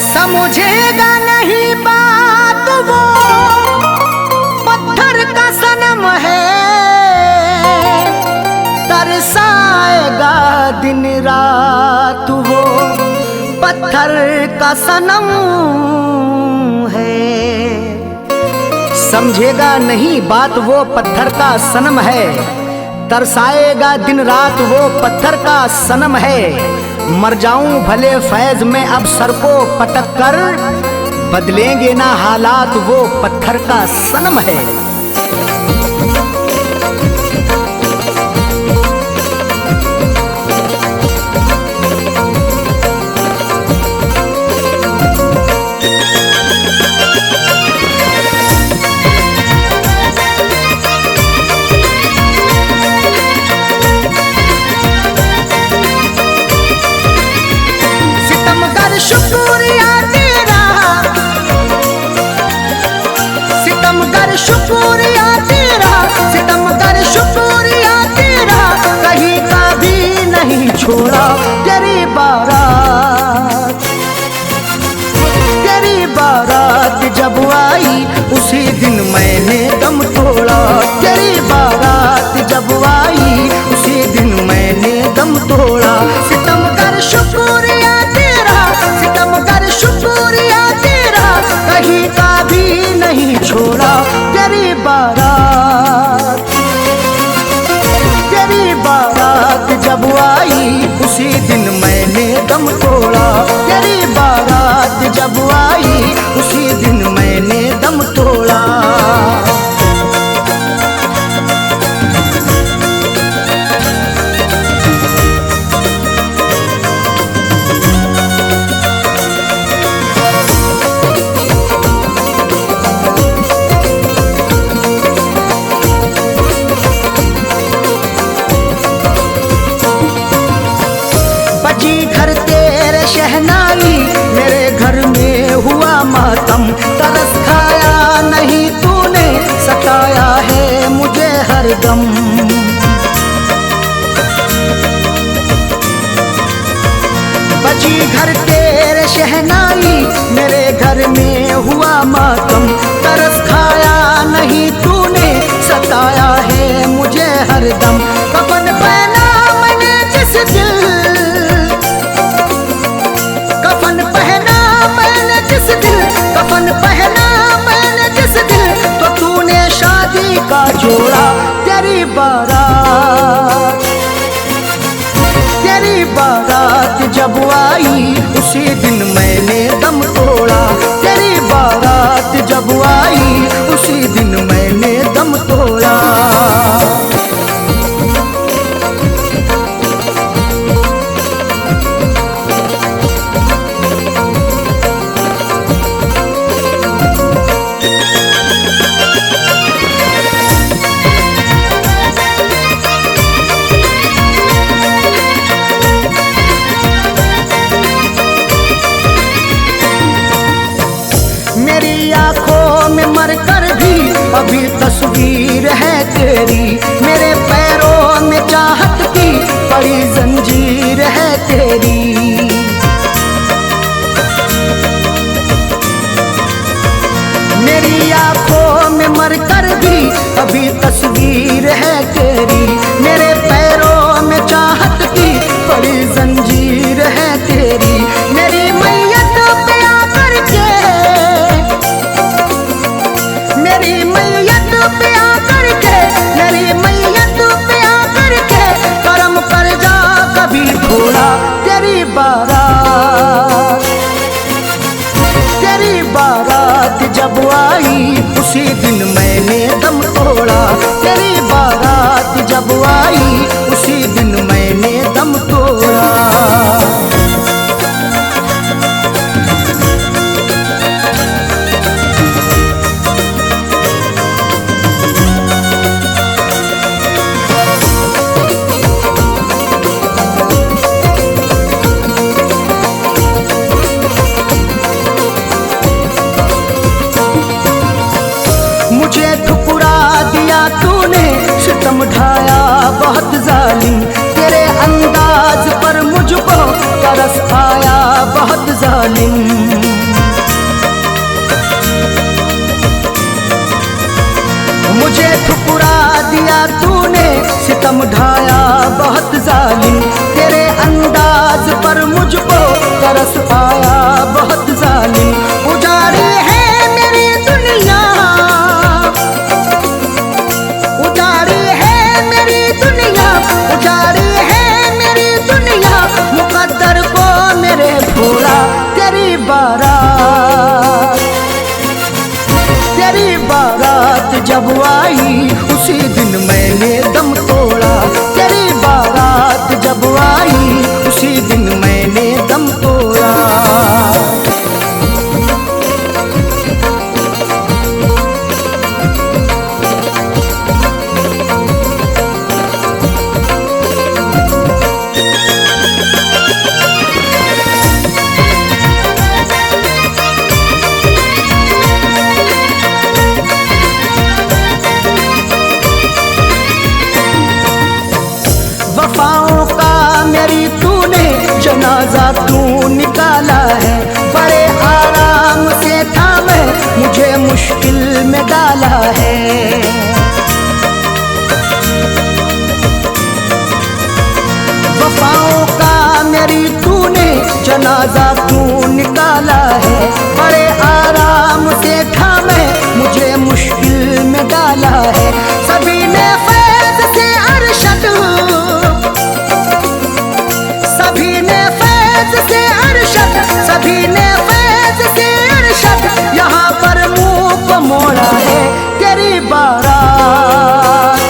समझेगा नहीं बात वो पत्थर का सनम है, तरसाएगा दिन रात वो पत्थर का सनम है। समझेगा नहीं बात वो पत्थर का सनम है, तरसाएगा दिन रात वो पत्थर का सनम है। मर जाऊं भले फैज में अब सर को पटक कर, बदलेंगे ना हालात वो पत्थर का सनम है। शुक्रिया तेरा, सितमगर शुक्रिया तेरा, सितमगर शुक्रिया तेरा, कहीं का भी नहीं छोड़ा। तेरी बारात जब आई उसी दिन मैंने दम तोड़ा। तेरी बारात जब आई उसी दिन मैंने दम तोड़ा। सितमगर शुक्रिया सितमगर शुक्रिया तेरा, कहीं का भी नहीं छोड़ा। तेरी बारात जब आई उसी दिन मैंने दम तोड़ा। तेरी बारात जब आई उसी दिन मैंने दम तोड़ा। घर तेरे शहनाई मेरे घर में हुआ मातम, तरस खाया नहीं तूने सताया है मुझे हरदम। बजी घर तेरे शहनाई मेरे घर में हुआ मातम, तरस खाया नहीं तूने सताया है मुझे हरदम। कफन पहना मैंने जिस दिल, कफन पहना मैंने जिस दिल, तो तूने शादी का जोड़ा। तेरी बारात जब आई उसी दिन मैंने दम तोड़ा। तेरी बारात जब आई उसी दिन मैंने दम तोड़ा। मेरी आंखों में मरकर भी अभी तस्वीर है तेरी, मेरे पैरों में चाहत की बड़ी जंजीर है तेरी। मेरी आंखों में मरकर भी अभी तस्वीर है तेरी, मेरे पैरों में चाहत की बड़ी जंजीर है तेरी। मेरी मैयत पे आकर के, मेरी मैयत पे आकर के, मेरी मैयत पे आकर के करम कर जा कभी थोड़ा। तेरी बारात जब आई उसी दिन मैंने दम तोड़ा। तेरी बारात जब आई उसी दिन मैंने दम तोड़ा। मुझे ठुकरा दिया तूने सितम ढाया बहुत जालिम, तेरे अंदाज पर मुझको तरस आया बहुत जालिम। मुझे ठुकरा दिया तूने, सितम ढाया बहुत जालिम, तेरे अंदाज पर मुझको तरस आया बहुत जालिम। उजाड़ी है मेरी दुनिया, उजाड़ी है मेरी दुनिया, उजाड़ी है मेरी दुनिया, मुकद्दर को मेरे भोला तेरी बारात, तेरी बारात जब आई उसी दिन मैंने दम तोड़ा, तेरी बारात जब आई उसी दिन मैंने दम तोड़ा। वफाओं का मेरी तूने जनाजा तू निकाला है, बड़े आराम से था मैं मुझे मुश्किल में डाला है। वफाओं का मेरी तूने जनाजा तू निकाला है, बड़े आराम से था मैं मुझे मुश्किल में डाला है। सभी ने फैज़ से अरशद, सभी ने फैज़ से अरशद, सभी ने फैज़ से अरशद, यहाँ पर मुँह को मोड़ा है तेरी बारात,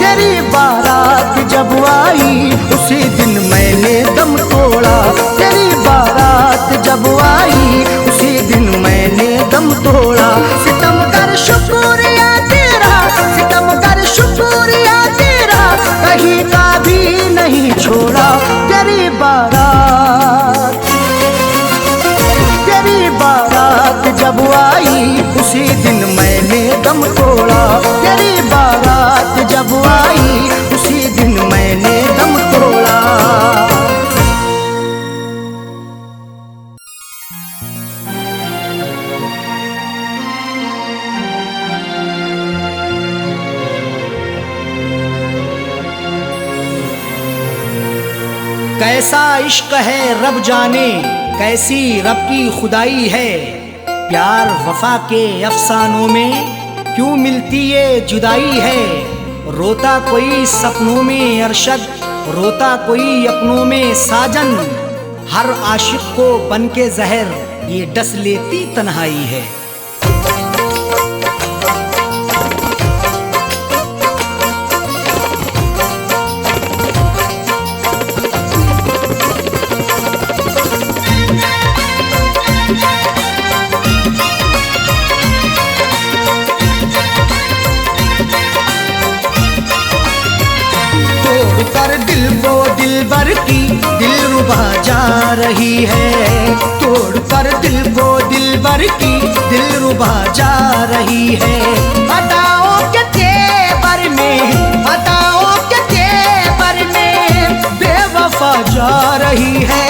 तेरी बारात जब आई उसी दिन मैंने दम तोड़ा, तेरी बारात जब आई उसी दिन मैंने दम तोड़ा। सितम कर शुक्रिया तेरा, सितम कर शुक्रिया तेरा, कहीं का भी नहीं छोड़ा तेरी बारात, तेरी बारात जब आई उसी दिन मैंने दम तोड़ा, तेरी बारात जब आई उसी दिन मैंने दम तोड़ा। कैसा इश्क है रब जाने, कैसी रब की खुदाई है, प्यार वफा के अफसानों में क्यों मिलती ये जुदाई है। रोता कोई सपनों में अरशद, रोता कोई अपनों में साजन, हर आशिक को बन के जहर ये डस लेती तन्हाई है। कर दिल को दिलबर की दिलरुबा जा रही है, तोड़ कर दिल को दिलबर की दिलरुबा जा रही है। अदाओं के तेवर में, अदाओं के तेवर में बेवफा जा रही है,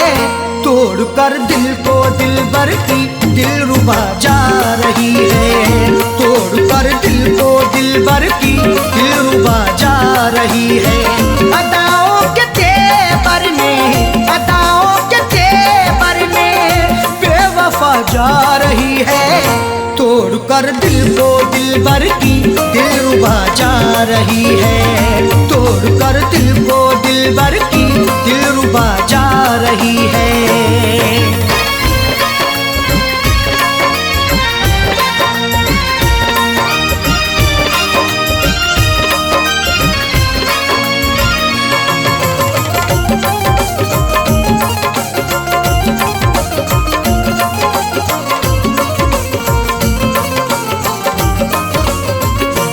तोड़ कर दिल को दिलबर की दिलरुबा जा रही है, तोड़ कर दिल को दिलबर की दिलरुबा जा रही है। अदाओं के तेवर में, अदाओं के तेवर में बेवफा जा रही है, तोड़ कर दिल को दिलबर की दिलरुबा जा रही है, तोड़ कर दिल को दिलबर की दिलरुबा जा रही है।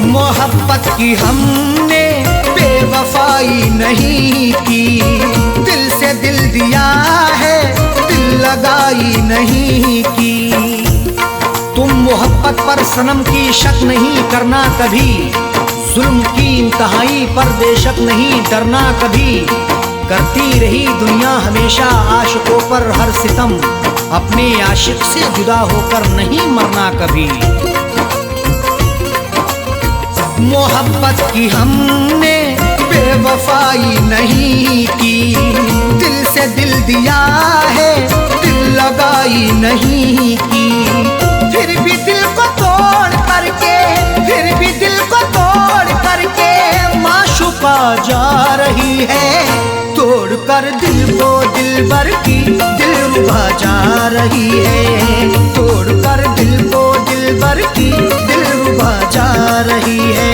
मोहब्बत की हमने बेवफाई नहीं की, दिल से दिल दिया है दिल लगाई नहीं की। तुम मोहब्बत पर सनम की शक नहीं करना कभी, जुल्म की इंतहाई पर बेशक नहीं डरना कभी। करती रही दुनिया हमेशा आशिकों पर हर सितम, अपने आशिक से जुदा होकर नहीं मरना कभी। मोहब्बत की हमने बेवफाई नहीं की, दिल से दिल दिया है दिल लगाई नहीं की। फिर भी दिल को तोड़ करके, फिर भी दिल को तोड़ करके माशूका जा रही है। तोड़ कर दिल को दिलबर की दिलरुबा जा रही है। तोड़ कर दिल को दिलबर की दिलरुबा जा रही है।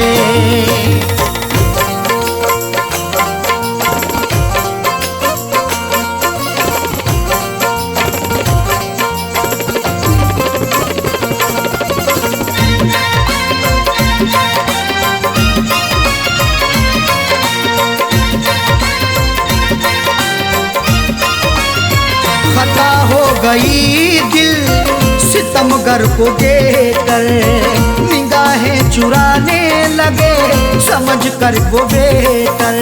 खता हो गई दिल सितमगर को देकर, निगाहें चुराने लगे समझ कर वो बेहतर।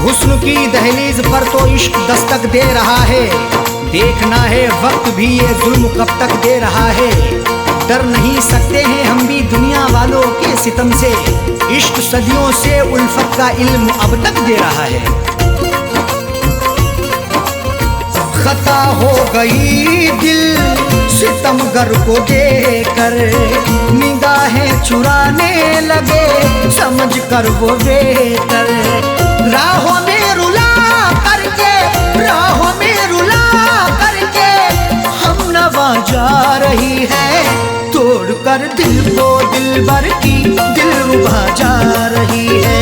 हुस्न की दहलीज पर तो इश्क दस्तक दे रहा है, देखना है वक्त भी ये जुल्म कब तक दे रहा है। डर नहीं सकते हैं हम भी दुनिया वालों के सितम से, इश्क सदियों से उल्फत का इल्म अब तक दे रहा है। खता हो गई दिल सितमगर को देकर, निगाहें चुराने लगे समझ कर वो बेहतर। राहों में रुला करके, राहों में रुला करके हम नवा जा रही है। तोड़ कर दिल को दिलबर की दिलरुबा जा रही है।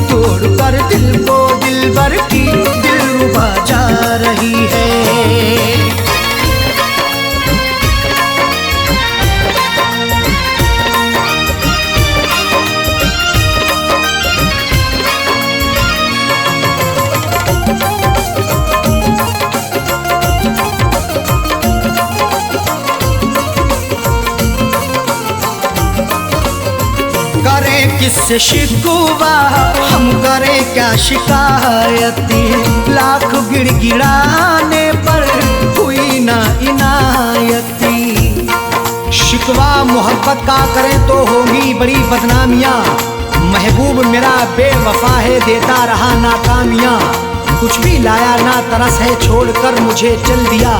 तोड़ कर दिल को दिलबर की दिलरुबा जा रही है। करें किससे शिकवा हम करें क्या शिकायती, लाख गिड़गिड़ाने पर हुई ना इनायती। शिकवा मोहब्बत का करें तो होगी बड़ी बदनामियाँ, महबूब मेरा बेवफा है देता रहा नाकामियाँ। कुछ भी लाया ना तरस है छोड़कर मुझे चल दिया,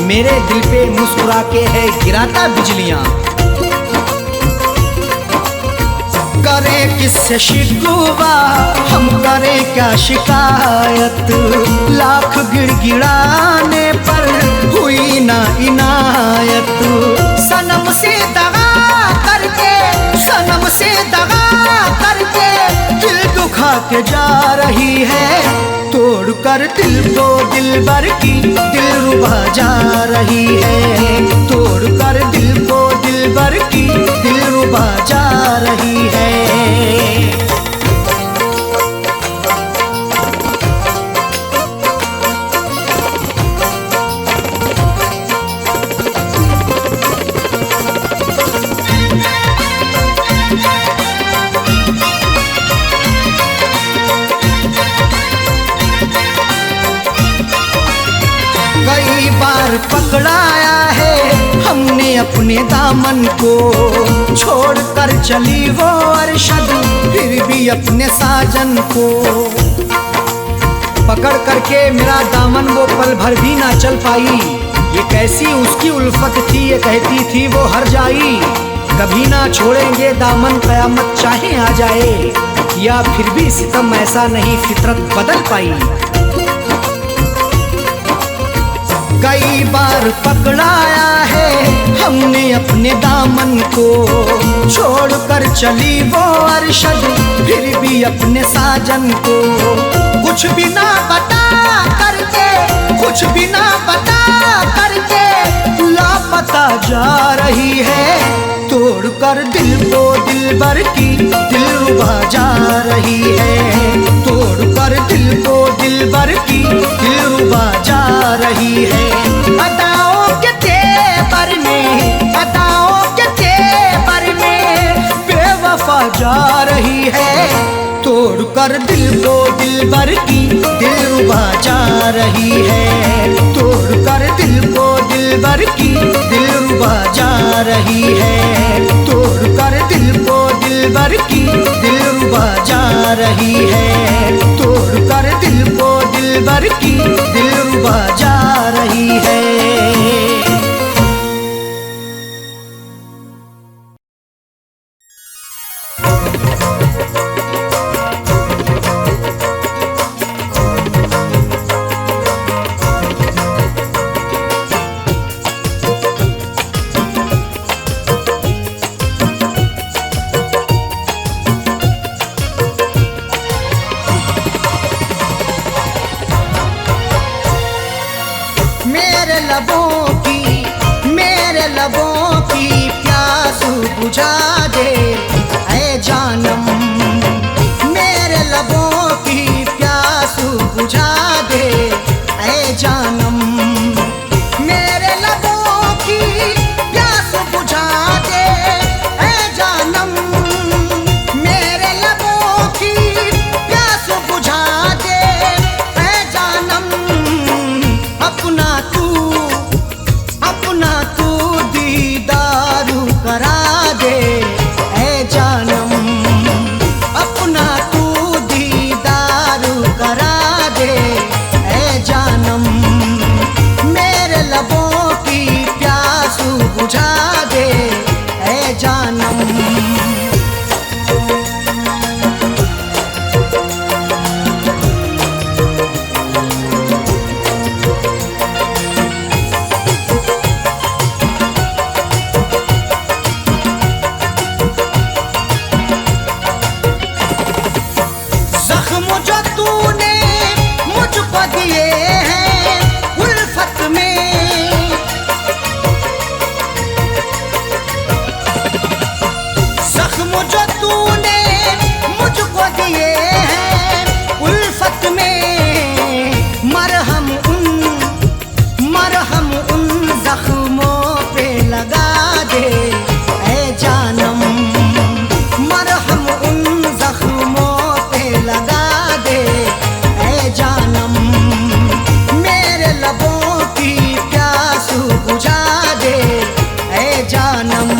मेरे दिल पे मुस्कुरा के है गिराता बिजलियाँ। करें किससे शिकवा हम करें क्या शिकायत, लाख गिड़गिड़ाने पर हुई ना इनायत। सनम से दगा करके, सनम से दगा करके दिल दुखा के जा रही है। तोड़ कर दिल को दिलबर की दिलरुबा जा रही है। तोड़ कर दिल को दिलबर की दिलरुबा जा रही है। कई बार पकड़ाया है हमने अपने दामन को, छोड़ कर चली वो अरशद फिर भी अपने साजन को। पकड़ करके मेरा दामन वो पल भर भी ना चल पाई, ये कैसी उसकी उल्फत थी ये कहती थी वो हर जाई। कभी ना छोड़ेंगे दामन कयामत चाहे आ जाए, या फिर भी सितम ऐसा नहीं फितरत बदल पाई। कई बार पकड़ाया है हमने अपने दामन को, छोड़ कर चली वो अरशद फिर भी अपने साजन को। कुछ भी ना बता करके, कुछ भी ना बता करके लापता जा रही है। तोड़ कर दिल को दिलबर की दिलरुबा जा रही है। तोड़ कर दिल को दिलबर की दिलरुबा जा रही है। अदाओं के तेवर में, अदाओं के तेवर में बेवफा जा रही है। तोड़ कर दिल को दिलबर की दिलरुबा जा रही है। तोड़ कर दिल को दिलबर की दिलरुबा जा रही है। तोड़ कर दिल को दिलबर की दिलरुबा जा रही है। तोड़ कर दिल को दिलबर की दिलरुबा जा रही है। मेरे लबों की प्यास बुझा दे ऐ जानम। मेरे लबों की प्यास बुझा दे ऐ जानम। मेरे लबों की प्यास बुझा दे ऐ जानम। मेरे लबों की प्यास बुझा दे ऐ जानम। अपना तू दीदारू करा दे ऐ जानम। अपना तू दीदारू करा दे ऐ जानम। मेरे लबों की प्यास बुझा दे ऐ जानम। जख्म जो तूने मुझको दिए हैं उल्फत में। जख्म जो तूने मुझको दिए हैं उल्फत में। मरहम उन जख्मों पे लगा दे ऐ जानम। मरहम उन जख्मों लगा दे ऐ जानम। मेरे लबों की प्यास बुझा दे ऐ जानम।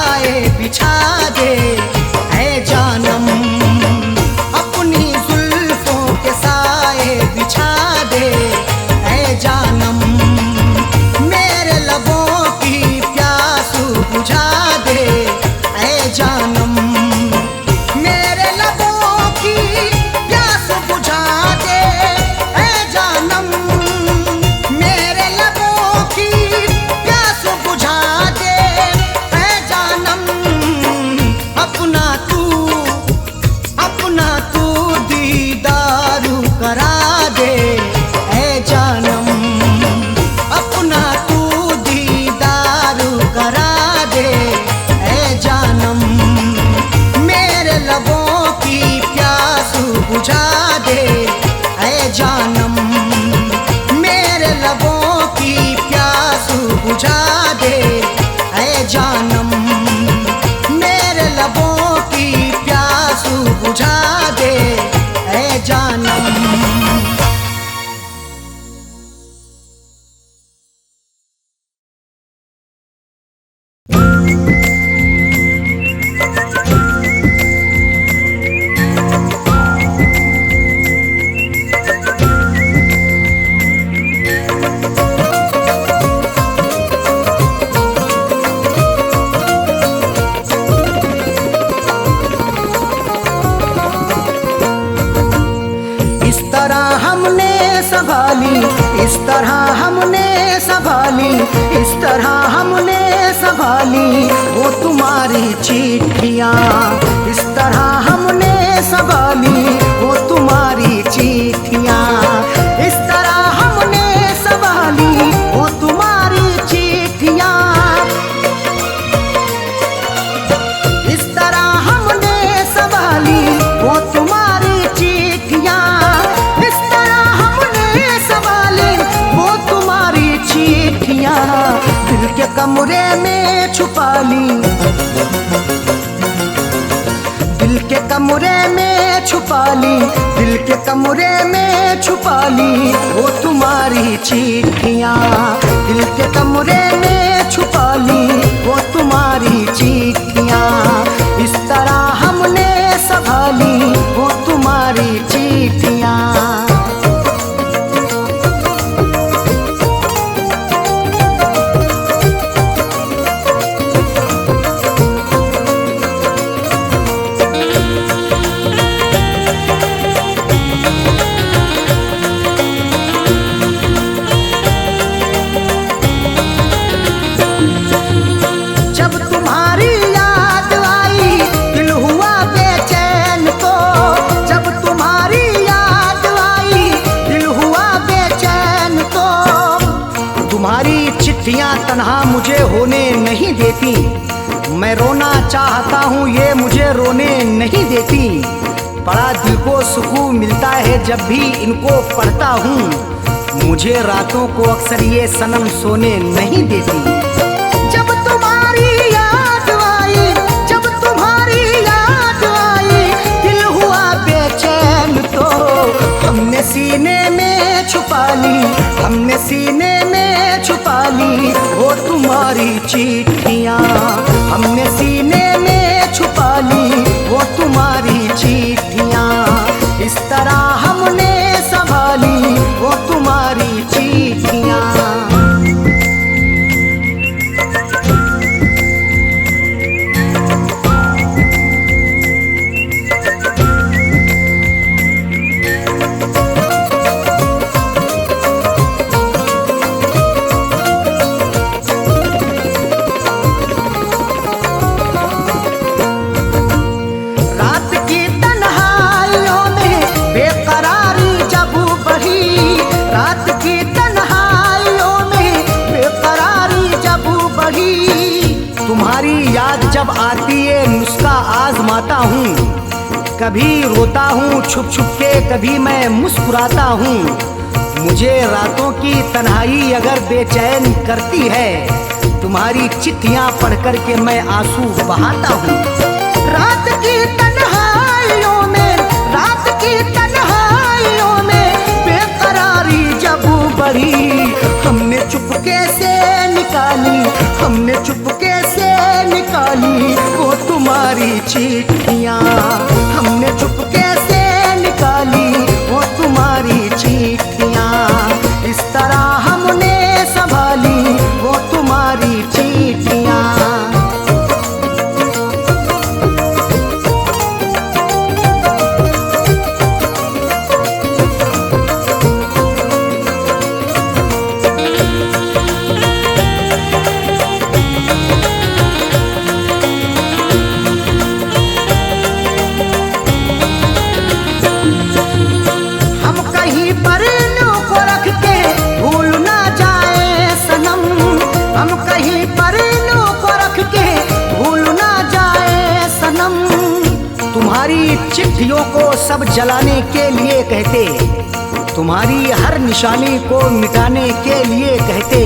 साए बिछा दे ऐ जानम, अपनी जुल्फों के साए बिछा दे ऐ जानम, मेरे लबों की प्यास बुझा दे ऐ जानम, मेरे लबों की प्यास बुझा दे ऐ जानम, मेरे लबों की प्यास बुझा दे ऐ जानम, अपना तू दीदारू करा दे ऐ जानम, अपना तू दीदारू करा दे ऐ जानम, मेरे लबों की प्यास बुझा दे ऐ जानम, मेरे लबों की प्यास बुझा दे ऐ जानम, मेरे लबों की प्यास बुझा दे ऐ जानम। इस तरह हमने संभाली, इस तरह हमने संभाली, इस तरह हमने संभाली वो तुम्हारी चिट्ठियाँ, इस तरह हमने संभाली वो तुम्हारी चिट्ठियाँ, इस तरह हमने संभाली वो तुम्हारी चिट्ठियाँ, इस तरह हमने संभाली वो तुम्हारी चिट्ठियाँ, इस तरह हमने संभाली वो तुम्हारी चिट्ठियाँ, दिल के कमरे में छुपा ली, दिल के कमरे में छुपा ली, दिल के कमरे में छुपा ली वो तुम्हारी चिट्ठियाँ, दिल के कमरे में छुपा ली वो तुम्हारी चिट्ठियाँ, इस तरह हमने संभाली वो तुम्हारी चिट्ठियाँ। जब तुम्हारी याद आई दिल हुआ बेचैन तो, जब तुम्हारी याद आई दिल हुआ बेचैन तो, तुम्हारी चिट्ठियाँ तन्हा मुझे होने नहीं देती, मैं रोना चाहता हूँ ये मुझे रोने नहीं देती, बड़ा दिल को सुकून मिलता है जब भी इनको पढ़ता हूँ, मुझे रातों को अक्सर ये सनम सोने नहीं देती। जब तुम्हारी याद आई, जब तुम्हारी याद आई दिल हुआ बेचैन तो, हमने सीने में छुपा ली, हमने सीने में छुपा ली वो तुम्हारी चिट्ठियाँ, हमने सीने में छुपा ली वो तुम्हारी चिट्ठियाँ, इस तरह हमने संभाली वो तुम्हारी चिट्ठियाँ। तुम्हारी याद जब आती है नुस्खा आजमाता हूँ, कभी रोता हूँ छुप छुप के, कभी मैं मुस्कुराता हूँ, मुझे रातों की तन्हाई अगर बेचैन करती है, तुम्हारी चिट्ठियाँ पढ़ कर के मैं आंसू बहाता हूँ। रात की तन्हाइयों में, रात की तन्हाइयों में बेकरारी जब बढ़ी, हमने चुपके से निकाली, हमने चुपके से निकाली वो तुम्हारी चिट्ठियाँ, हमने चुपके से निकाली वो तुम्हारी चिट्ठियाँ, इस तरह हमने संभाली वो तुम्हारी चिट्ठियाँ। तुम्हारी चिट्ठियों को सब जलाने के लिए कहते, तुम्हारी हर निशानी को मिटाने के लिए कहते,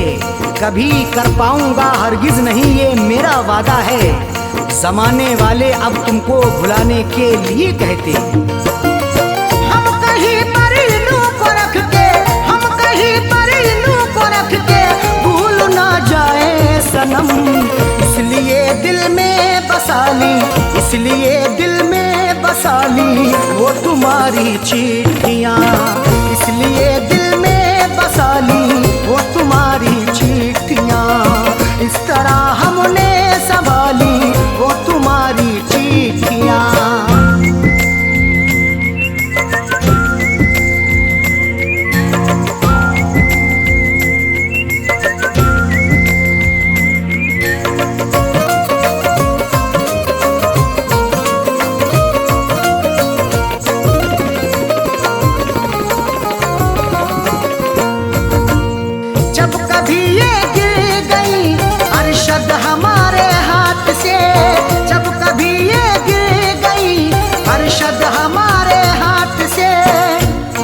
कभी कर पाऊंगा हरगिज नहीं ये मेरा वादा है, जमाने वाले अब तुमको भुलाने के लिए कहते। हम कहीं पर इन्हों को रख के, हम कहीं पर इन्हों को रख के भूल ना जाए सनम, इसलिए दिल में बसा ली, इसलिए दिल में बसा ली वो तुम्हारी चिट्ठियाँ, इसलिए दिल में बसा ली वो तुम्हारी चिट्ठियाँ, इस तरह हमने संभाली वो तुम्हारी चिट्ठियाँ।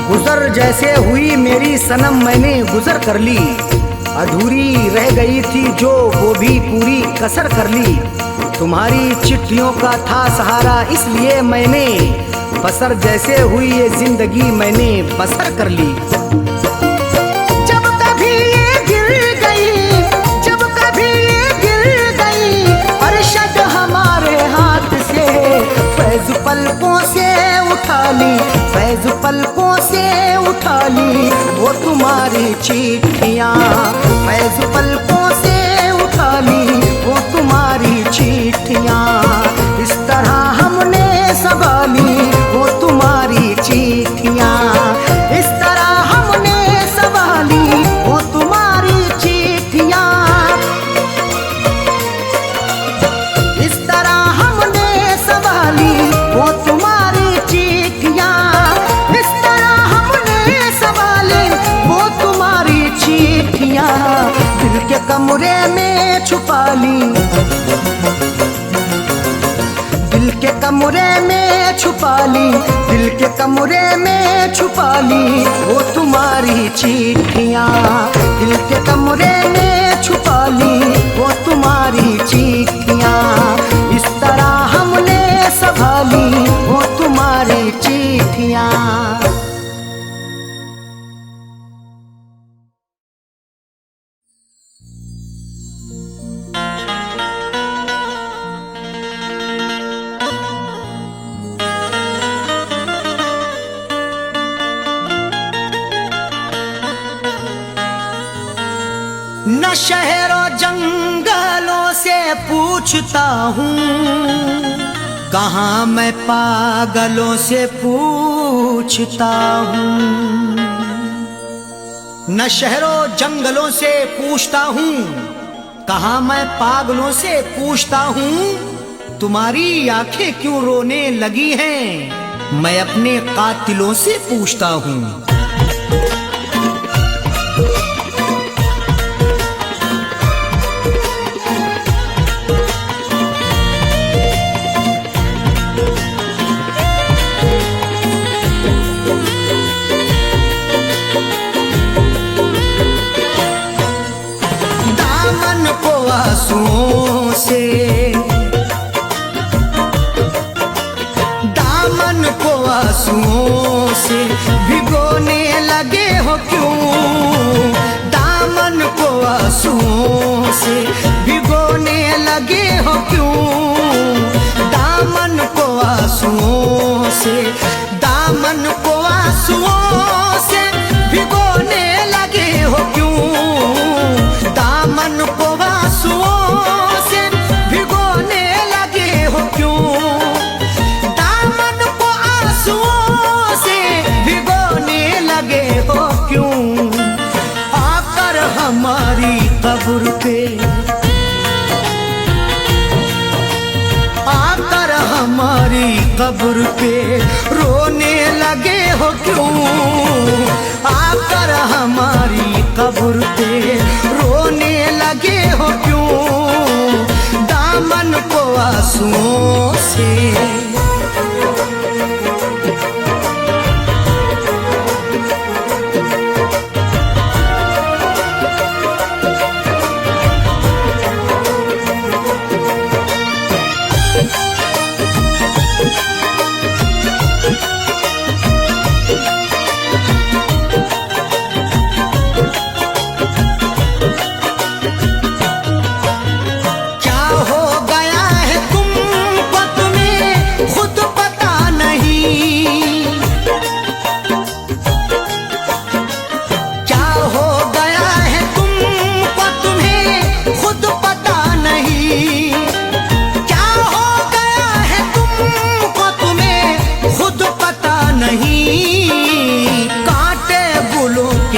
गुजर जैसे हुई मेरी सनम मैंने गुजर कर ली, अधूरी रह गई थी जो वो भी पूरी कसर कर ली, तुम्हारी चिट्ठियों का था सहारा इसलिए मैंने बसर जैसे हुई ये जिंदगी मैंने बसर कर ली। जब कभी ये गिर गई, जब कभी ये गिर गई अरशद हमारे हाथ से, फैज पलकों से उठा ली, फैज पलकों से उठा ली वो तुम्हारी चिट्ठियाँ, फैज पलकों से उठा ली वो तुम्हारी चिट्ठियाँ, इस तरह हमने संभाली वो तुम्हारी चिट्ठियाँ, इस तरह हमने संभाली वो तुम्हारी चिट्ठियाँ, इस तरह हमने संभाली वो तुम्हारी चिट्ठियाँ, इस तरह हमने संभाली वो तुम्हारी चिट्ठियाँ, दिल के कमरे में छुपा ली, दिल के कमरे में छुपा ली, दिल के कमरे में छुपा ली वो तुम्हारी चिट्ठियाँ, दिल के कमरे में छुपा ली वो तुम्हारी चिट्ठियाँ, इस तरह हमने संभाली वो तुम्हारी चिट्ठियाँ। न शहरों जंगलों से पूछता हूँ, कहाँ मैं पागलों से पूछता हूँ, न शहरों जंगलों से पूछता हूँ, कहाँ मैं पागलों से पूछता हूँ, तुम्हारी आंखें क्यों रोने लगी हैं, मैं अपने कातिलों से पूछता हूँ। आंसुओं से, दामन को आंसुओं से भिगोने लगे हो क्यों, दामन को आंसुओं से भिगोने लगे हो क्यों, पे आकर हमारी कब्र पे रोने लगे हो क्यों? आकर हमारी कब्र पे रोने लगे हो क्यों? दामन को आंसुओं से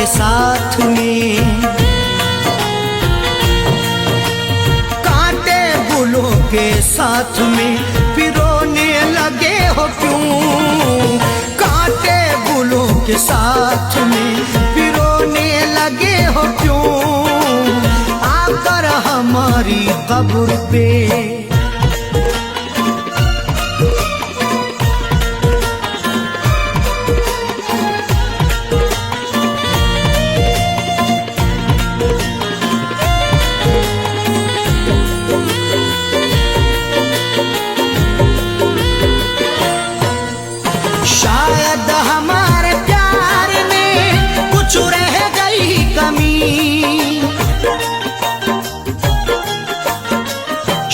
साथ में कांटे गुलों के साथ में पिरोने लगे हो क्यों? कांटे गुलों के साथ में पिरोने लगे हो क्यों? आकर हमारी कब्र पे शायद हमारे प्यार में कुछ रह गई कमी,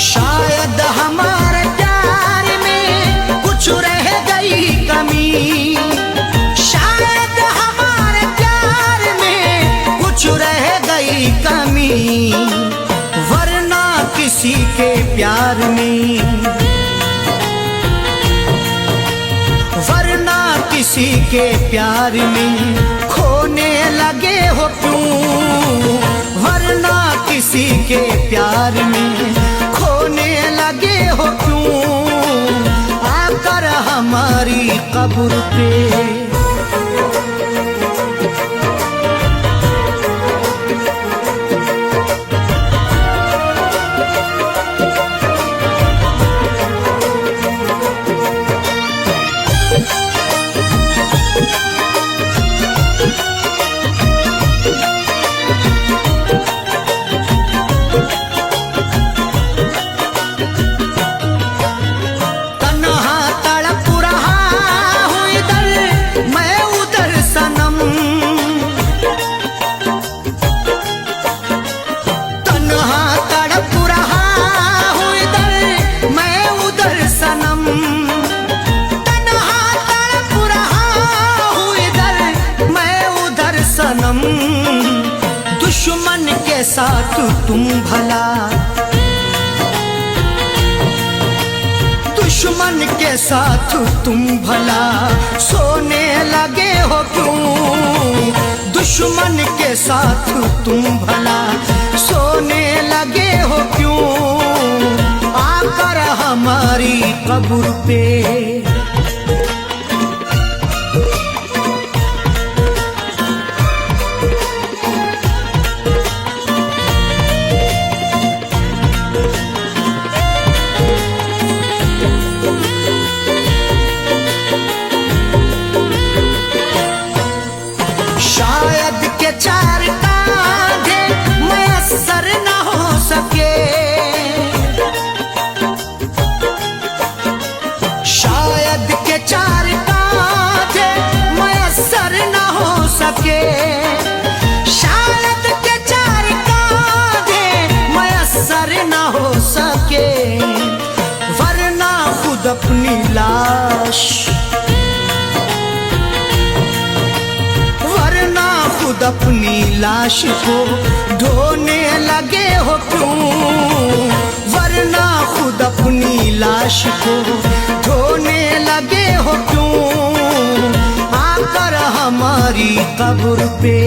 शायद हमारे प्यार में कुछ रह गई कमी, शायद हमारे प्यार में कुछ रह गई कमी, वरना किसी के प्यार में वरना किसी के प्यार में खोने लगे हो क्यों? वरना किसी के प्यार में खोने लगे हो क्यों? आकर हमारी कब्र पे दुश्मन के साथ तुम भला, दुश्मन के साथ तुम भला सोने लगे हो क्यों? दुश्मन के साथ तुम भला सोने लगे हो क्यों? आकर हमारी कब्र पे शायद के चार कांधे मयस्सर न हो सके, शायद के चार कांधे मयस्सर न हो सके, शायद के चार कांधे मयस्सर न हो सके, वरना खुद अपनी लाश खुद अपनी लाश को ढोने लगे हो क्यों? वरना खुद अपनी लाश को ढोने लगे हो क्यों? आकर हमारी कब्र पे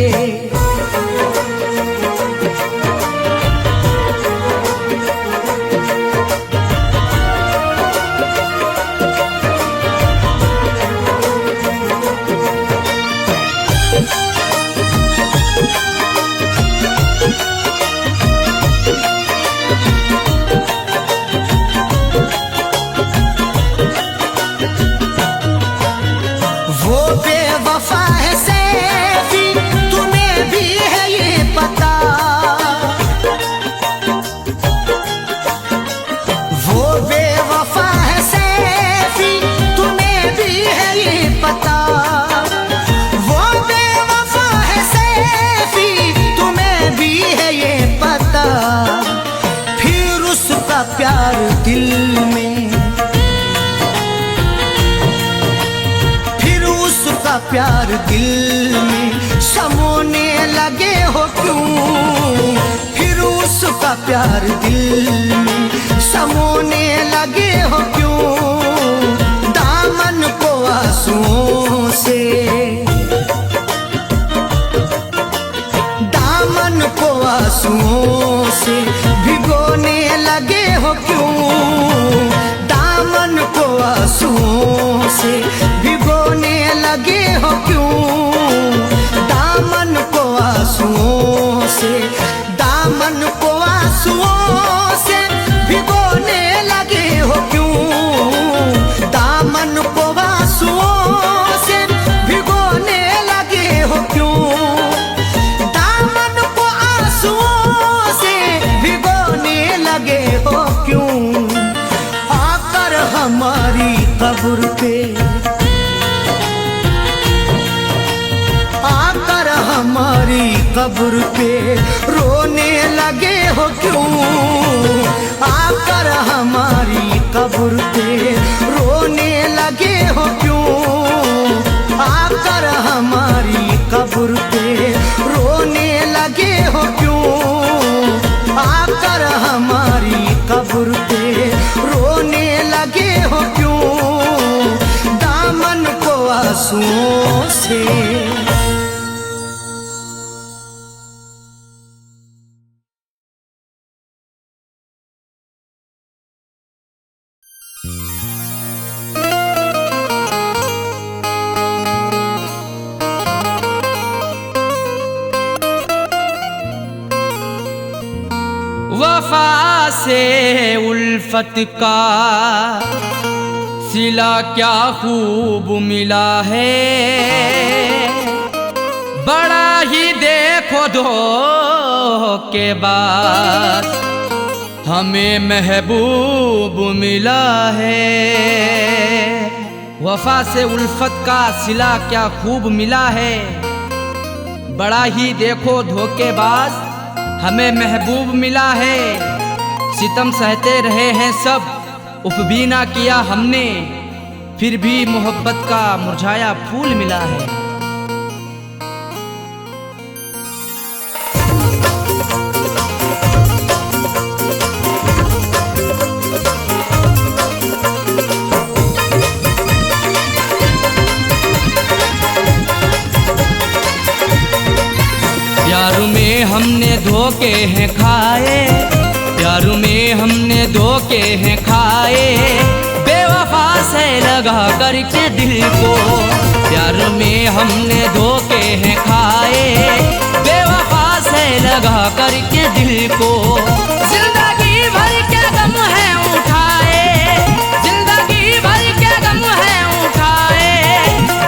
प्यार दिल में समोने लगे हो क्यों, फिर उसका प्यार दिल में समोने लगे हो क्यों, दामन को आंसुओं से, दामन को आंसुओं से भिगोने लगे हो क्यों, दामन को आंसुओं से भिगोने लगे हो क्यों, दामन को आंसुओं से, दामन को आंसुओं से भिगोने लगे हो क्यों, दामन को आंसुओं से भिगोने लगे हो क्यों, दामन को आंसुओं से भिगोने लगे हो क्यों, आकर हमारी कब्र पे, आकर हमारी कब्र पे रोने लगे हो क्यों, आकर हमारी कब्र पे रोने लगे हो क्यों, आकर हमारी कब्र पे रोने लगे हो क्यों, आकर हमारी कब्र पे रोने लगे हो क्यों, दामन को आंसुओं से। वफा से उल्फत का सिला क्या खूब मिला है, बड़ा ही देखो धोखे बाद हमें महबूब मिला है। वफा से उल्फत का सिला क्या खूब मिला है, बड़ा ही देखो धोखेबाज हमें महबूब मिला है। सितम सहते रहे हैं सब, उफ भी ना किया हमने, फिर भी मोहब्बत का मुरझाया फूल मिला है। प्यार में हमने धोखे हैं खाए, प्यार में हमने धोखे हैं खाए, बेवफा से लगा करके दिल को, प्यार में हमने धोखे हैं खाए, बेवफा से लगा करके दिल को, जिंदगी भर के गम है उठाए, जिंदगी भर के गम है उठाए,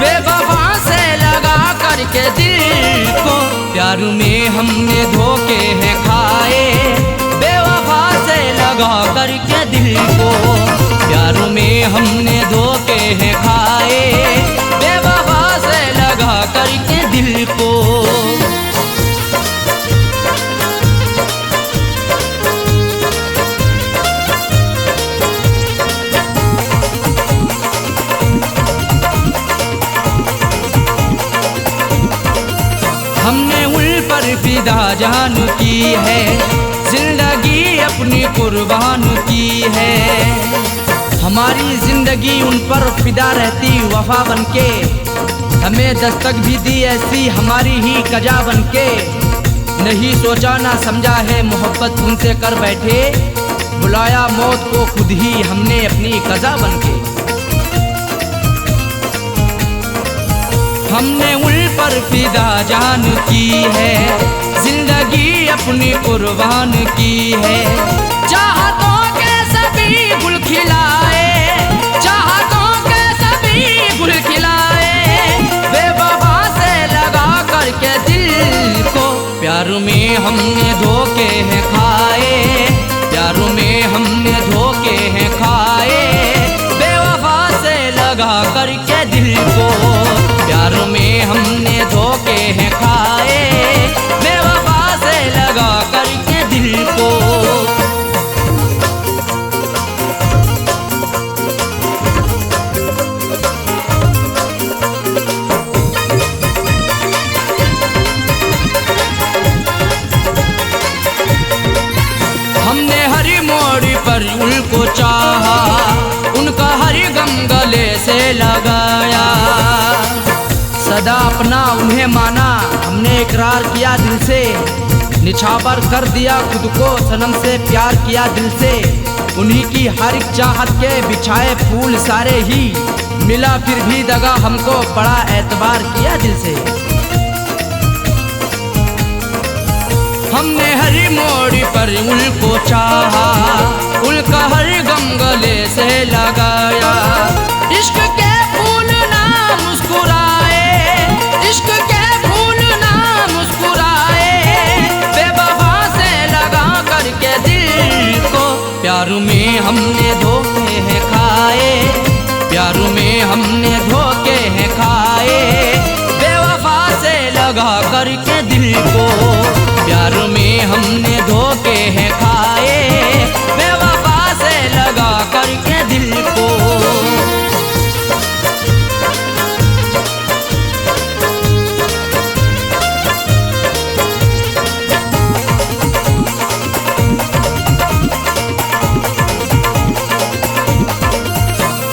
बेवफा से लगा करके दिल को, प्यार में हमने धोखे हैं खाए, बेवफा से लगा करके दिल को, प्यार में हमने धोखे हैं खाए, बेवफा से लगा करके दिल को। हमने उन पर फिदा जान की है, जिंदगी अपनी कुर्बान की है, हमारी जिंदगी उन पर फिदा रहती वफा बनके, हमें दस्तक भी दी ऐसी हमारी ही कजा बनके, नहीं सोचा ना समझा है मोहब्बत उनसे कर बैठे, बुलाया मौत को खुद ही हमने अपनी कजा बनके। हमने उन पर फिदा जान की है, जिंदगी अपनी कुर्बान की है, चाहतों के सभी गुल खिलाए, चाहतों के सभी गुल खिलाए, बेवफा से लगा करके दिल को, प्यार में हमने धोखे हैं खाए, प्यार में हमने धोखे हैं खाए, बेवफा से लगा करके दिल को, प्यार में हमने धोखे हैं खाए, बेवफा से लगा करके दिल को। से लगाया। सदा अपना उन्हें माना, हमने इकरार किया दिल से, निछावर कर दिया खुद को सनम से, प्यार किया दिल से। उन्हीं की हर एक चाहत के बिछाए फूल सारे ही, मिला फिर भी दगा हमको, बड़ा एतबार किया दिल से। हमने हर मोड़ पर उनको चाहा, उनका हर गम गले से लगाया। इश्क के फूल ना मुस्कुराए, इश्क के फूल ना मुस्कुराए, बेवफा से लगा करके दिल को। प्यार में हमने धोखे हैं खाए, प्यार में हमने धोखे हैं खाए, बेवफा से लगा करके दिल को। प्यार में हमने धोखे हैं खाए, बेवफा से लगा करके दिल को।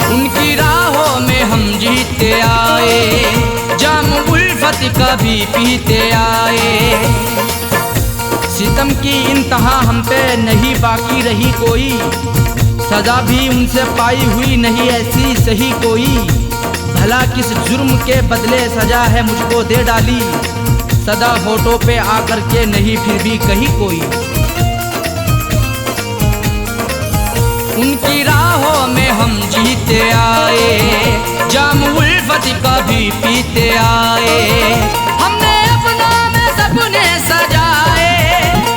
उनकी राहों में हम जीते आए, जाम उल्फत कभी पीते आए। सितम की इंतहा हम पे नहीं बाकी रही कोई, सजा भी उनसे पाई हुई नहीं ऐसी सही कोई। भला किस जुर्म के बदले सजा है मुझको दे डाली, सदा होठों पे आकर के नहीं फिर भी कही कोई। उनकी राहों में हम जीते आए, जाम उल्फत कभी पीते आए। हमने अपनों में सपने सजाए,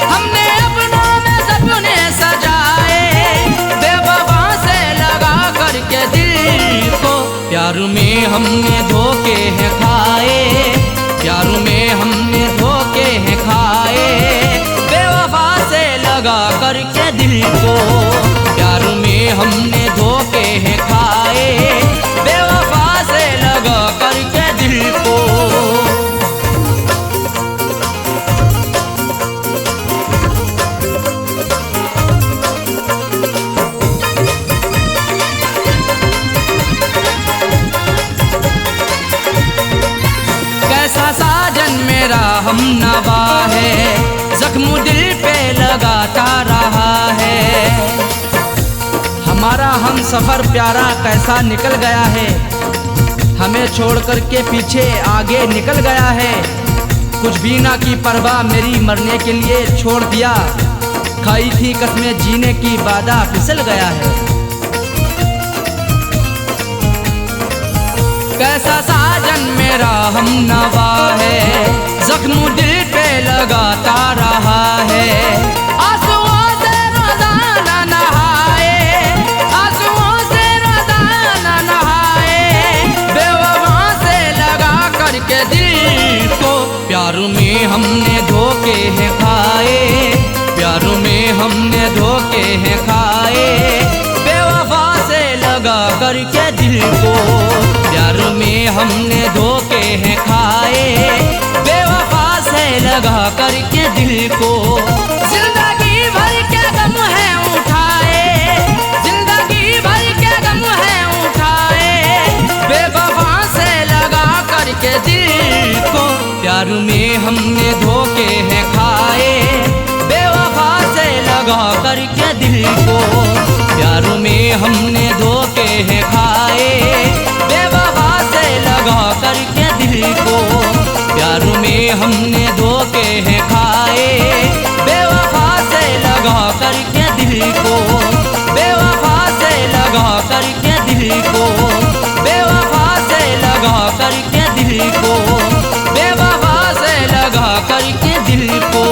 हमने अपनों में सपने सजाए, बेवफा से लगा करके दिल को। प्यार में हमने धोखे हैं खाए, प्यार में हमने धोखे हैं खाए, बेवफा से लगा करके दिल को। प्यार में हमने धोखे हैं खाए, बेवफा से लगा करके दिल को। कैसा साजन मेरा हम नवा है, जख्म दिल पे लगाता रहा है। हमारा हम सफर प्यारा कैसा निकल गया है, हमें छोड़ कर के पीछे आगे निकल गया है। कुछ भी ना की परवाह मेरी मरने के लिए छोड़ दिया, खाई थी कसमें जीने की वादा फिसल गया है। कैसा साजन मेरा हम नवा है, जख्म दिल पे लगाता रहा है। आंसुओं से रोजाना नहाए, आंसुओं से रोजाना नहाए, बेवफा से लगा करके दिल को। प्यार में हमने धोखे हैं खाए, प्यार में हमने धोखे हैं खाए, बेवफा से लगा करके दिल को। प्यार में हमने धोखे हैं खाए, बेवफा से लगा करके दिल को। जिंदगी भर के गम है उठाए, जिंदगी भर के गम है उठाए, बेवफा से लगा करके दिल को। प्यार में हमने धोखे हैं खाए, बेवफा से लगा करके दिल को। प्यार में हमने धोखे हैं खाए, बेवफा से लगा करके दिल को। प्यार में हमने धोखे हैं खाए, बेवफा से लगा करके दिल को। बेवफा से लगा करके दिल को, बेवफा से लगा करके दिल को, बेवफा से लगा करके दिल को।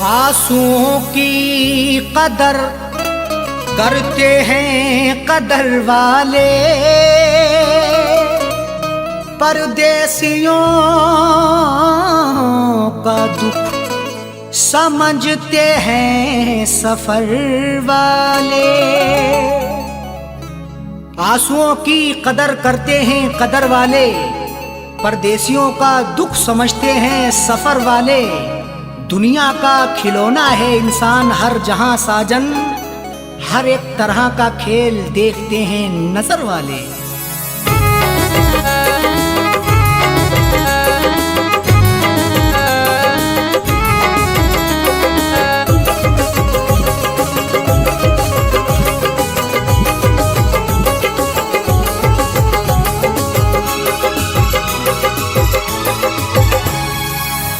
आंसुओं की कदर करते हैं कदर वाले, परदेसियों का दुख समझते हैं सफर वाले, आंसुओं की कदर करते हैं कदर वाले, परदेसियों का दुख समझते हैं सफर वाले। दुनिया का खिलौना है इंसान हर जहां साजन, हर एक तरह का खेल देखते हैं नजर वाले।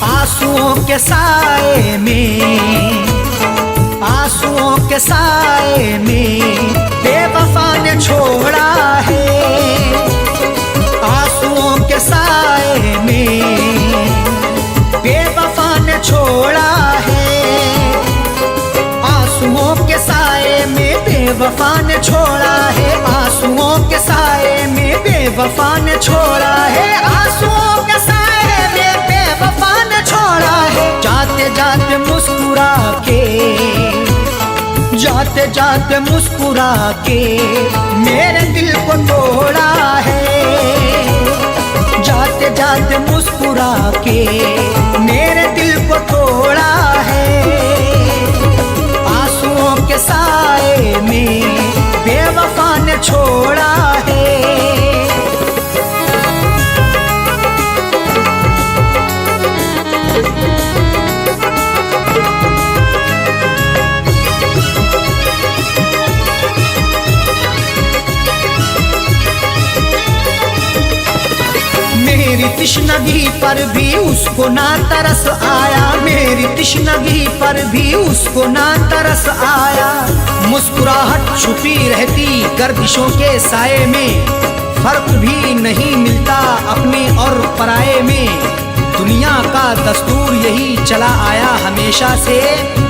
आंसुओं के साए में, आंसुओं के साए में बेवफा ने छोड़ा है, आंसुओं के साए में बेवफा ने छोड़ा है, आंसुओं के साए में बेवफा ने छोड़ा है, आंसुओं के साए में बेवफा ने छोड़ा है, आंसुओं के साए में बेवफा ने छोड़ा है। जाते जाते मुस्कुरा के, जाते जाते मुस्कुरा के मेरे दिल को तोड़ा है, जाते जाते मुस्कुरा के मेरे दिल को तोड़ा है। आंसुओं के साए में बेवफा ने छोड़ा है। मेरी तिश्नगी पर भी उसको ना तरस आया, मेरी तिश्नगी पर भी उसको ना तरस आया। मुस्कुराहट छुपी रहती गर्दिशों के साए में, फर्क भी नहीं मिलता अपने और पराये में। दुनिया का दस्तूर यही चला आया हमेशा से,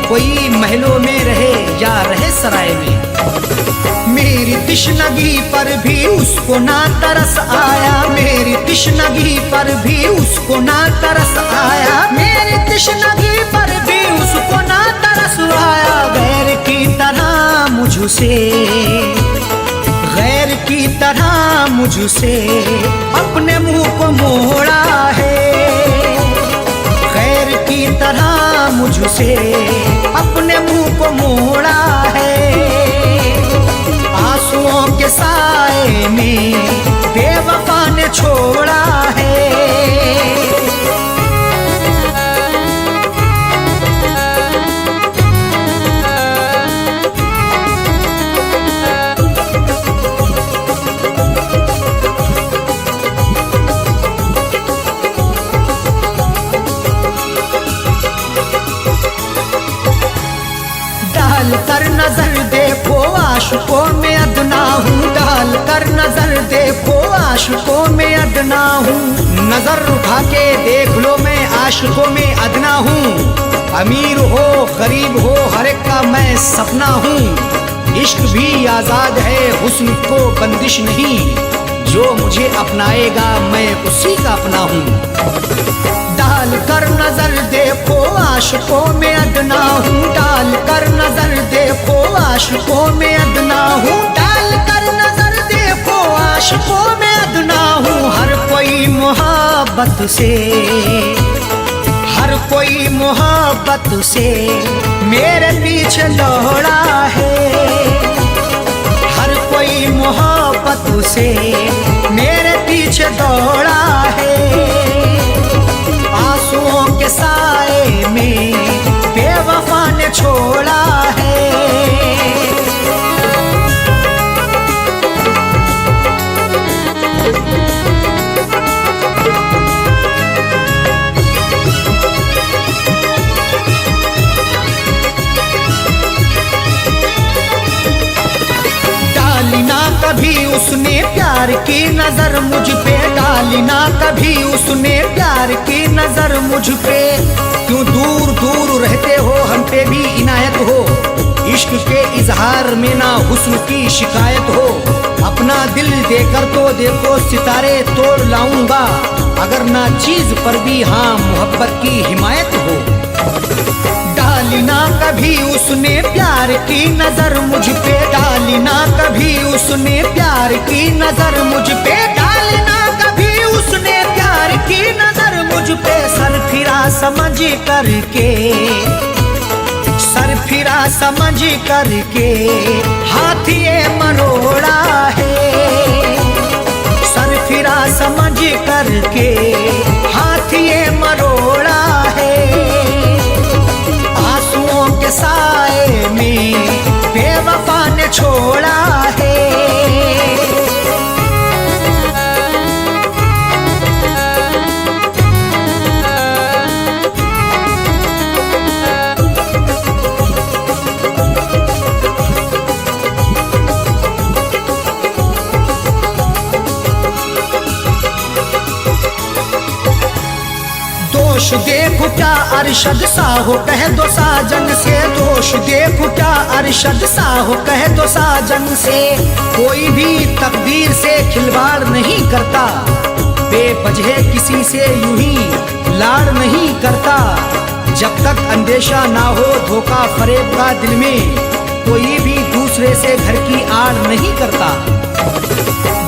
कोई महलों में रहे या रहे सराय में। मेरी तिश्नगी पर भी उसको ना तरस आया, मेरी तिश्नगी पर भी उसको ना तरस आया, मेरी तिश्नगी पर भी उसको ना तरस आया। गैर की तरह मुझसे, गैर की तरह मुझसे अपने मुंह को मोड़ा है, गैर की तरह मुझसे अपने मुंह को मोड़ा है। आंसुओं के साए में बेवफा ने छोड़ा है। डाल कर नजर देखो आशिकों में अदना हूँ, डाल कर नजर देखो आशिकों में अदना हूँ। नजर उठा के देख लो मैं आशिकों में अदना हूँ। अमीर हो गरीब हो हर एक का मैं सपना हूँ। इश्क भी आजाद है हुस्न को बंदिश नहीं, जो मुझे अपनाएगा मैं उसी का अपना हूँ। डाल कर नजर देखो आशिकों में अदना हूँ, डाल कर नजर देखो आशिकों में अदना हूँ, डाल कर नजर देखो आशिकों में अदना हूँ। हर कोई मोहब्बत से, हर कोई मोहब्बत से मेरे पीछे दौड़ा है, हर कोई मोहब्बत से मेरे पीछे दौड़ा है। आंसुओं के साए में बेवफा ने छोड़ा है। डाली ना कभी उसने प्यार की नजर मुझ पे, डाली ना कभी उसने प्यार की नजर मुझ पे। क्यों दूर दूर रहते हो हम पे भी इनायत हो, इश्क के इजहार में ना हुस्न की शिकायत हो। अपना दिल देकर तो देखो सितारे तोड़ लाऊंगा, अगर ना चीज पर भी हाँ मोहब्बत की हिमायत हो। डाली ना कभी उसने प्यार की नजर मुझ पे, डाली ना कभी उसने प्यार की नजर मुझ पे, डाली ना कभी उसने प्यार की नजर मुझ पे। सर फिरा समझ करके, सर फिरा समझ करके हाथ ये मरोड़ा है, सर फिरा समझ करके हाथ ये मरोड़ा है। आंसुओं के साए में बेवफा ने छोड़ा है। दोष देखो क्या अरशद सा हो कह दो साजन से, दोष देखो क्या अरशद सा हो कह दो साजन से। कोई भी तकदीर से खिलवाड़ नहीं करता, बेवजह किसी से यूं ही लाड़ नहीं करता। जब तक अंदेशा ना हो धोखा फरेब का दिल में, कोई भी दूसरे से घर की आड़ नहीं करता।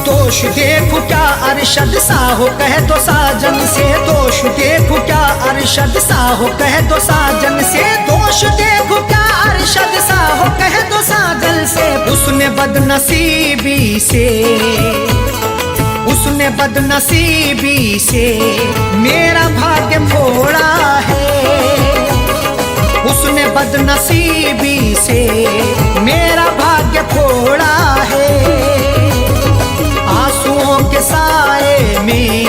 दोष देखो क्या अरशद सा हो कह दो साजन से, दोष देखो क्या अरशद सा हो कह दो साजन से, दोष देखो क्या अरशद सा हो कह दो साजन से। उसने बदनसीबी से, उसने बदनसीबी से मेरा भाग्य फोड़ा है, उसने बदनसीबी से मेरा भाग्य फोड़ा है। आंसुओं के साए में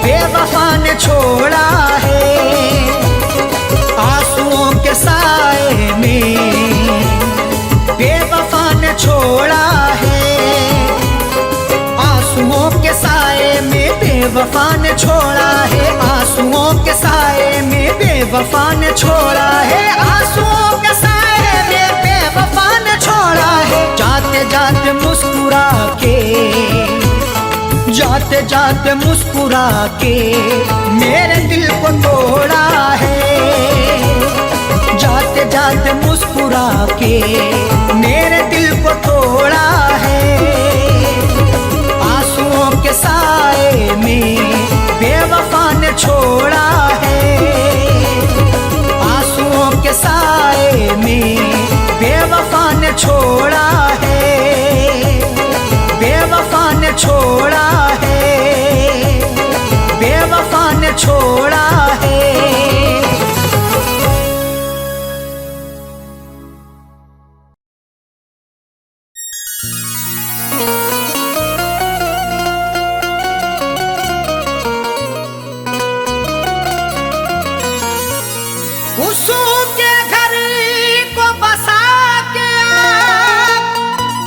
बेवफा ने छोड़ा है, आंसुओं के साए में बेवफा ने छोड़ा है। आंसुओं के साए में बेवफा ने छोड़ा है, आंसुओं के साए में बेवफा ने छोड़ा है, आंसुओं के साए में बेवफा ने छोड़ा है। जाते जाते मुस्कुरा के, जाते जाते मुस्कुरा के मेरे दिल को तोड़ा है, जाते जाते मुस्कुरा के मेरे दिल को तोड़ा है। आंसुओं के साए में बेवफा ने छोड़ा है, आंसुओं के साए में बेवफा ने छोड़ा है, बेवफा ने छोड़ा है, बेवफा ने छोड़ा है। उसके घर को बसा के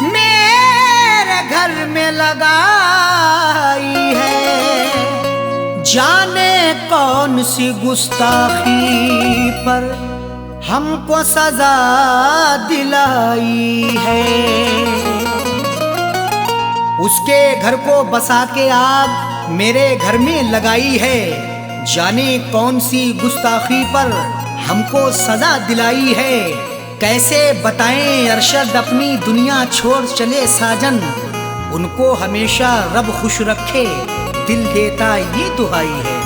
मेरे घर में लगाई है, जाने कौन सी गुस्ताखी पर हमको सजा दिलाई है। उसके घर को बसा के आग मेरे घर में लगाई है, जाने कौन सी गुस्ताखी पर हमको सजा दिलाई है। कैसे बताएं अरशद अपनी दुनिया छोड़ चले साजन, उनको हमेशा रब खुश रखे दिल देता ये दुआई है।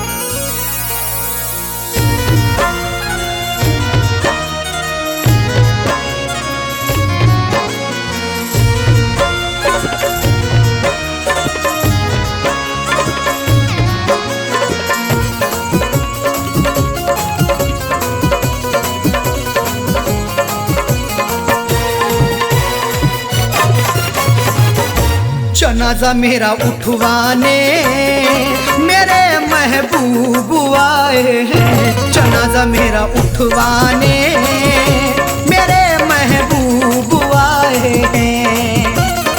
जनाजा मेरा उठवाने मेरे महबूब आए हैं, जनाजा मेरा उठवाने मेरे महबूब आए हैं।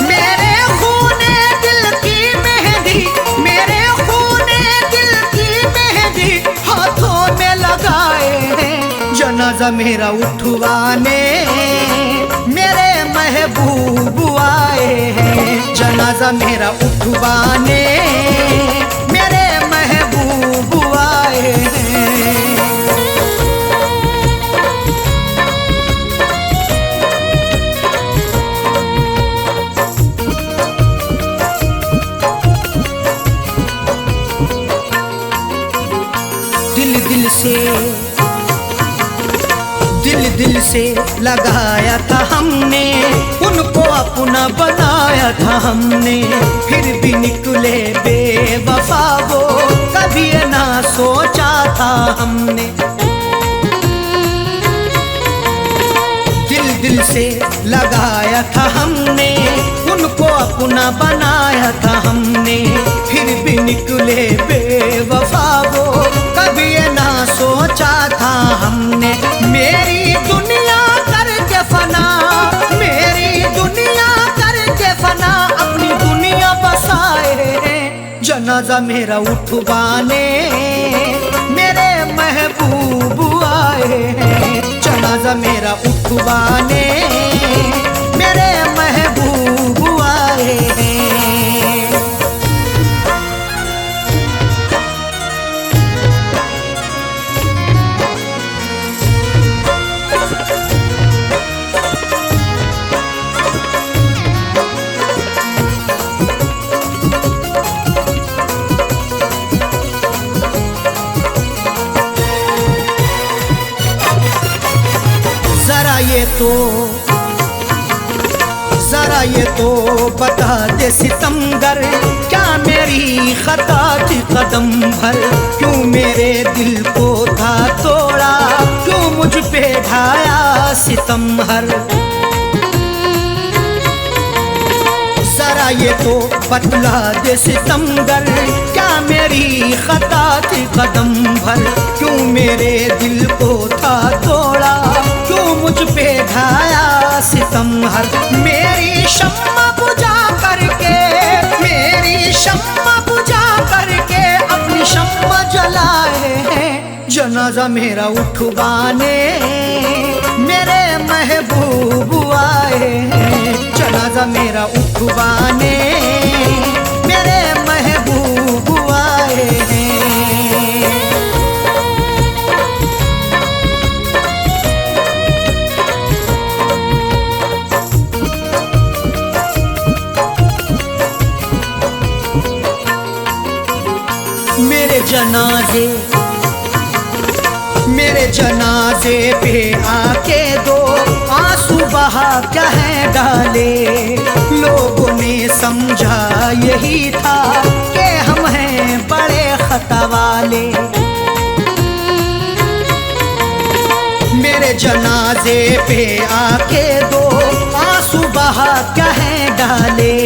मेरे खूने दिल की मेहंदी, मेरे खूने दिल की मेहंदी हाथों में लगाए हैं। जनाजा मेरा उठवाने मेरे महबूब आए हैं, जनाजा मेरा उठवाने मेरे महबूब आए हैं। से दिल से लगाया था हमने, उनको अपना बनाया था हमने, फिर भी निकले बेवफा वो, कभी ये ना सोचा था हमने। दिल से लगाया था हमने, उनको अपना बनाया था हमने, फिर भी निकले बेवफा वो, कभी ये ना सोचा था हमने। मेरी दुनिया करके फना, मेरी दुनिया करके फना, अपनी दुनिया बसाए, जनाजा मेरा उठवाने मेरे महबूब आए हैं, जनाजा मेरा उठवाने मेरे महबूब आए हैं। जरा ये तो बता दे सितमगर, क्या मेरी खता थी कदम भर, क्यों मेरे दिल को था तोड़ा, क्यों मुझ पे ढाया सितम हर। जरा ये तो बतला दे सितमगर, क्या मेरी खता थी कदम भर, क्यों मेरे दिल को था तोड़ा, क्यों मुझ पे ढाया सितम हर। मेरी शम्मा बुझा करके, मेरी शम्मा बुझा करके, अपनी शम्मा जलाए हैं, जनाजा मेरा उठवाने मेरे महबूब आए हैं, जनाजा मेरा उठवाने मेरे महबूब आए हैं। मेरे जनाजे पे आके दो आंसू बहा कहे डाले, लोगों ने समझा यही था कि हम हैं बड़े खता वाले। मेरे जनाजे पे आके दो आंसू बहा कहे डाले,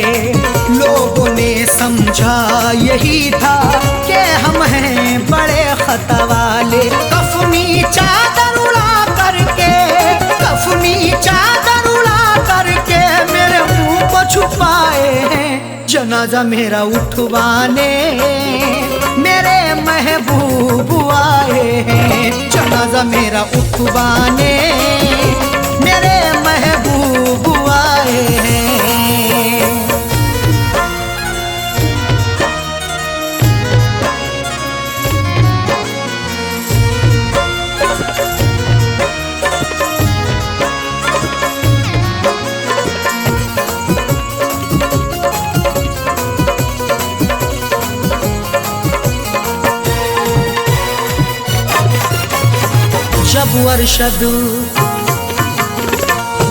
लोगों ने समझा यही था कि हम हैं बड़े खता वाले। कफनी चादर उड़ा करके, कफनी चादर उड़ा करके मेरे मुंह को छुपाए हैं, जनाजा मेरा उठवाने मेरे महबूब आए हैं, जनाजा मेरा उठवाने मेरे महबूब आए हैं।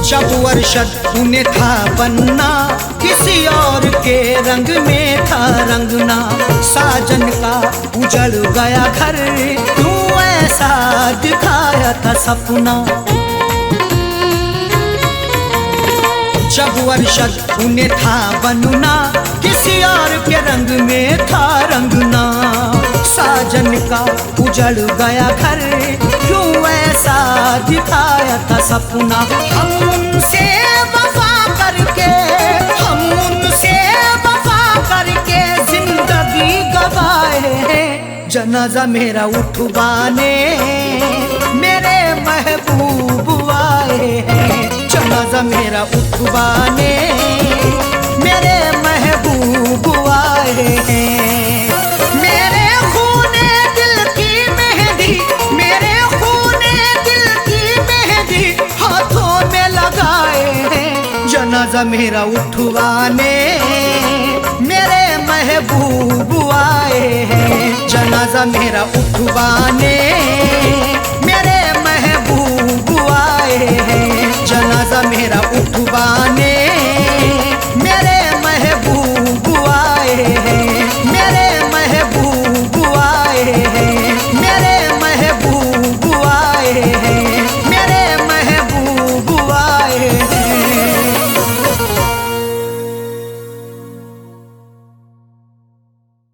जब अरशद उन्हें था बनना, किसी और के रंग में था रंगना, साजन का उजड़ गया घर, क्यों ऐसा दिखाया था सपना। जब अरशद उन्हें था बनना, किसी और के रंग में था रंगना, साजन का उजड़ गया घर, क्यों ऐसा दिखाया था सपना। हम उनसे वफा करके, हम उनसे वफा करके जिंदगी गवाए हैं, जनाजा मेरा उठवाने मेरे महबूब आए हैं, जनाजा मेरा उठवाने मेरे महबूब आए हैं। मेरे खूने दिल की मेहंदी, मेरे खूने दिल की मेहंदी हाथों में लगाए हैं, जनाजा मेरा उठवाने मेरे महबूब आए हैं। जनाजा मेरा उठवाने मेरे महबूब आए हैं। जनाजा मेरा उठवाने